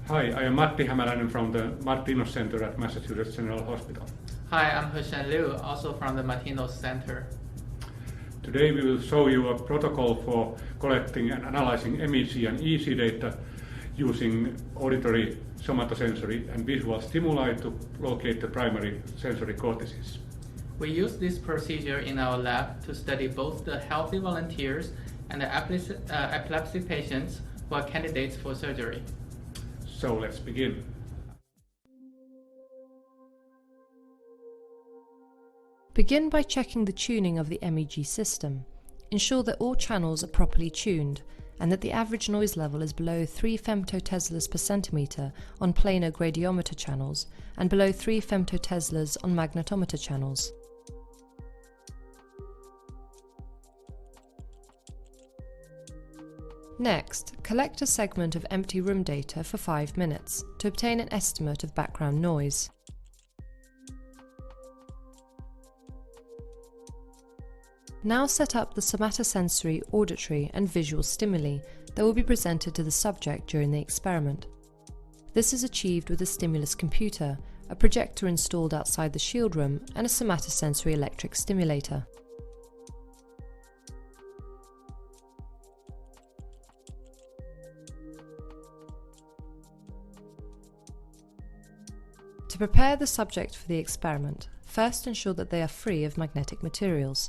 Hi, I am Matti Hämäläinen from the Martinos Center at Massachusetts General Hospital. Hi, I'm Hesheng Liu, also from the Martinos Center. Today we will show you a protocol for collecting and analyzing MEG and EEG data using auditory, somatosensory and visual stimuli to locate the primary sensory cortices. We use this procedure in our lab to study both the healthy volunteers and the epilepsy patients who are candidates for surgery. So let's begin. Begin by checking the tuning of the MEG system. Ensure that all channels are properly tuned and that the average noise level is below 3 femtoteslas per centimeter on planar gradiometer channels and below 3 femtoteslas on magnetometer channels. Next, collect a segment of empty room data for 5 minutes to obtain an estimate of background noise. Now set up the somatosensory, auditory and visual stimuli that will be presented to the subject during the experiment. This is achieved with a stimulus computer, a projector installed outside the shield room and a somatosensory electric stimulator. To prepare the subject for the experiment, first ensure that they are free of magnetic materials.